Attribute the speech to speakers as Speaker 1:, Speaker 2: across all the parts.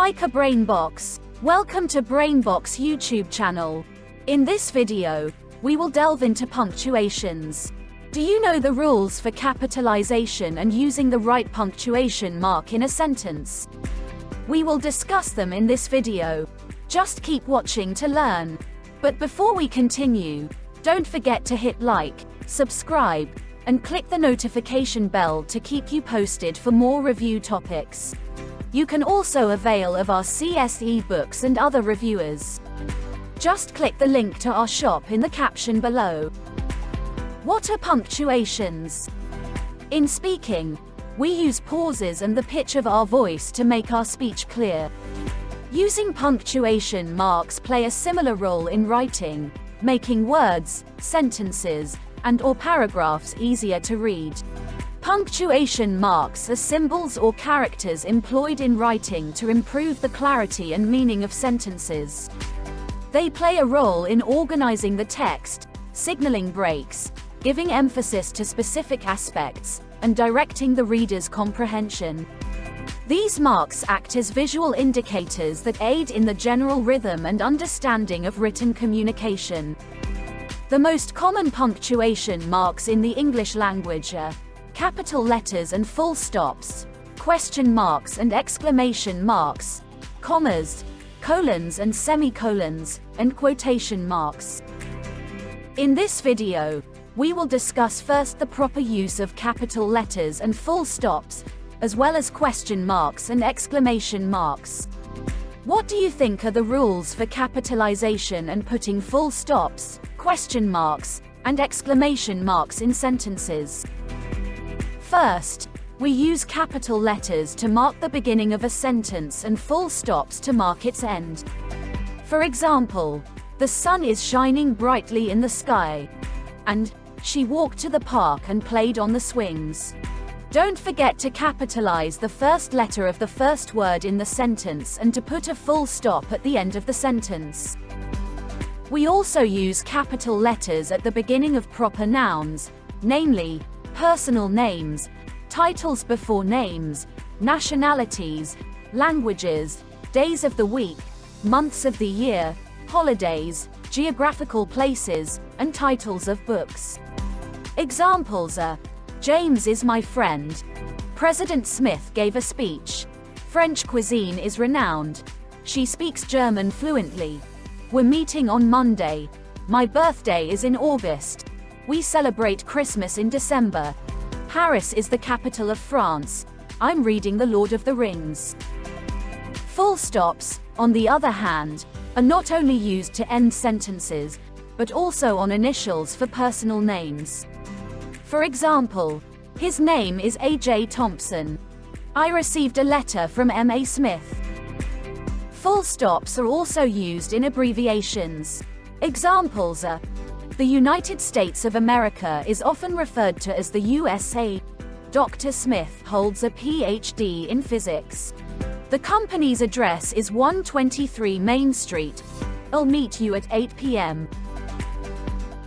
Speaker 1: Hi-ka Brainbox. Welcome to Brainbox YouTube channel. In this video, we will delve into punctuations. Do you know the rules for capitalization and using the right punctuation mark in a sentence? We will discuss them in this video. Just keep watching to learn. But before we continue, don't forget to hit like, subscribe, and click the notification bell to keep you posted for more review topics. You can also avail of our CSE books and other reviewers. Just click the link to our shop in the caption below. What are punctuations? In speaking, we use pauses and the pitch of our voice to make our speech clear. Using punctuation marks play a similar role in writing, making words, sentences, and/or paragraphs easier to read. Punctuation marks are symbols or characters employed in writing to improve the clarity and meaning of sentences. They play a role in organizing the text, signaling breaks, giving emphasis to specific aspects, and directing the reader's comprehension. These marks act as visual indicators that aid in the general rhythm and understanding of written communication. The most common punctuation marks in the English language are capital letters and full stops, question marks and exclamation marks, commas, colons and semicolons, and quotation marks. In this video, we will discuss first the proper use of capital letters and full stops, as well as question marks and exclamation marks. What do you think are the rules for capitalization and putting full stops, question marks, and exclamation marks in sentences? First, we use capital letters to mark the beginning of a sentence and full stops to mark its end. For example, the sun is shining brightly in the sky, and she walked to the park and played on the swings. Don't forget to capitalize the first letter of the first word in the sentence and to put a full stop at the end of the sentence. We also use capital letters at the beginning of proper nouns, namely, personal names, titles before names, nationalities, languages, days of the week, months of the year, holidays, geographical places, and titles of books. Examples are: James is my friend. President Smith gave a speech. French cuisine is renowned. She speaks German fluently. We're meeting on Monday. My birthday is in August. We celebrate Christmas in December. Paris is the capital of France. I'm reading The Lord of the Rings. Full stops, on the other hand, are not only used to end sentences, but also on initials for personal names. For example, his name is A.J. Thompson. I received a letter from M.A. Smith. Full stops are also used in abbreviations. Examples are: the United States of America is often referred to as the USA. Dr. Smith holds a PhD in physics. The company's address is 123 Main Street. I'll meet you at 8 p.m.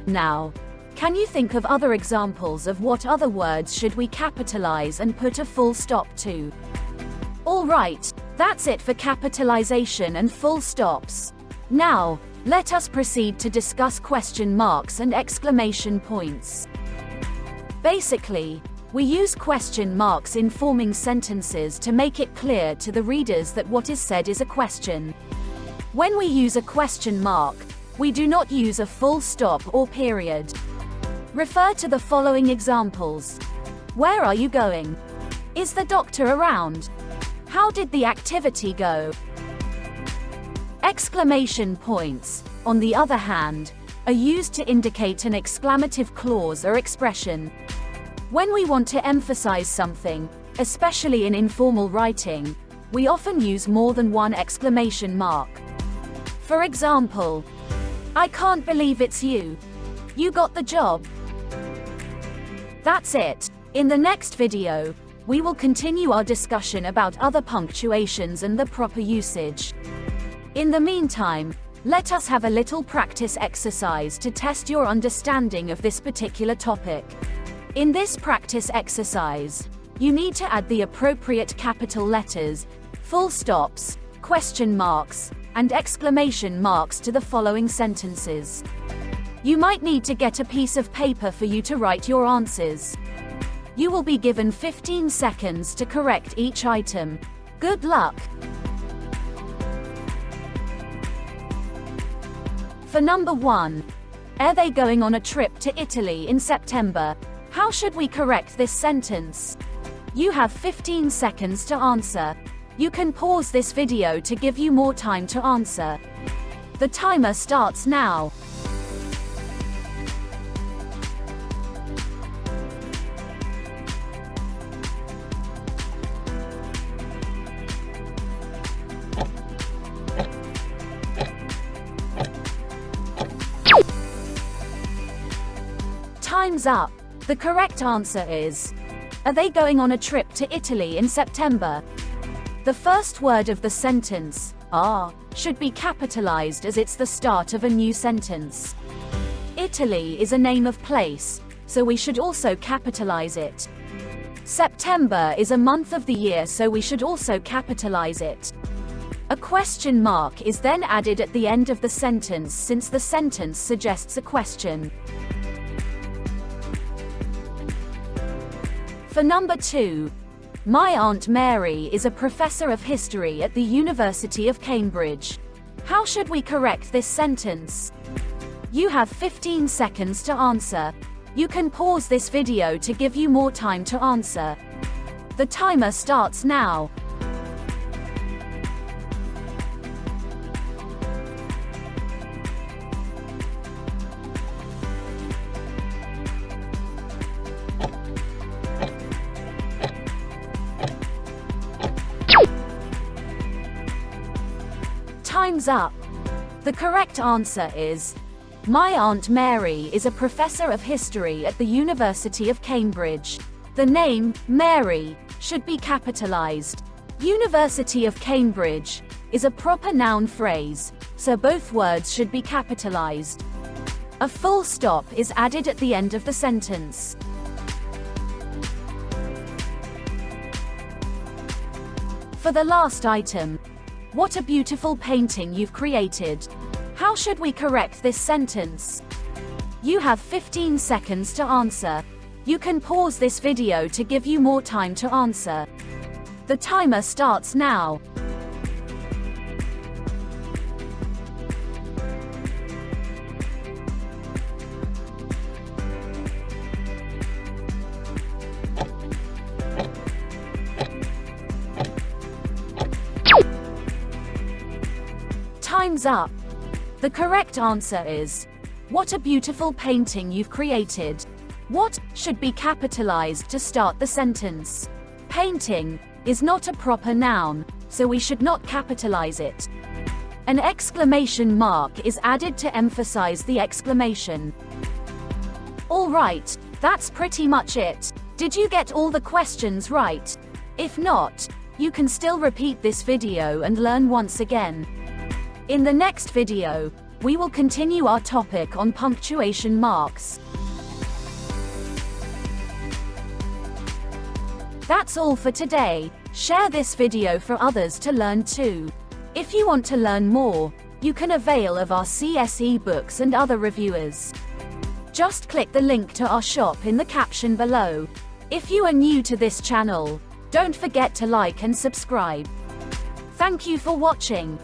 Speaker 1: Now, can you think of other examples of what other words should we capitalize and put a full stop to? All right, that's it for capitalization and full stops. Now, let us proceed to discuss question marks and exclamation points. Basically, we use question marks in forming sentences to make it clear to the readers that what is said is a question. When we use a question mark, we do not use a full stop or period. Refer to the following examples. Where are you going? Is the doctor around? How did the activity go? Exclamation points, on the other hand, are used to indicate an exclamative clause or expression. When we want to emphasize something, especially in informal writing, we often use more than one exclamation mark. For example, I can't believe it's you. You got the job. That's it. In the next video, we will continue our discussion about other punctuations and the proper usage. In the meantime, let us have a little practice exercise to test your understanding of this particular topic. In this practice exercise, you need to add the appropriate capital letters, full stops, question marks, and exclamation marks to the following sentences. You might need to get a piece of paper for you to write your answers. You will be given 15 seconds to correct each item. Good luck! For number 1. Are they going on a trip to Italy in September? How should we correct this sentence? You have 15 seconds to answer. You can pause this video to give you more time to answer. The timer starts now. Time's up. The correct answer is, are they going on a trip to Italy in September? The first word of the sentence, are, should be capitalized as it's the start of a new sentence. Italy is a name of place, so we should also capitalize it. September is a month of the year, so we should also capitalize it. A question mark is then added at the end of the sentence since the sentence suggests a question. For number 2, my Aunt Mary is a professor of history at the University of Cambridge. How should we correct this sentence? You have 15 seconds to answer. You can pause this video to give you more time to answer. The timer starts now. Time's up. The correct answer is, my Aunt Mary is a professor of history at the University of Cambridge. The name, Mary, should be capitalized. University of Cambridge is a proper noun phrase, so both words should be capitalized. A full stop is added at the end of the sentence. For the last item, what a beautiful painting you've created. How should we correct this sentence? You have 15 seconds to answer. You can pause this video to give you more time to answer. The timer starts now. Time's up. The correct answer is, what a beautiful painting you've created. What should be capitalized to start the sentence. Painting is not a proper noun, so we should not capitalize it. An exclamation mark is added to emphasize the exclamation. Alright, that's pretty much it. Did you get all the questions right? If not, you can still repeat this video and learn once again. In the next video, we will continue our topic on punctuation marks. That's all for today. Share this video for others to learn too. If you want to learn more, you can avail of our CSE books and other reviewers. Just click the link to our shop in the caption below. If you are new to this channel, don't forget to like and subscribe. Thank you for watching.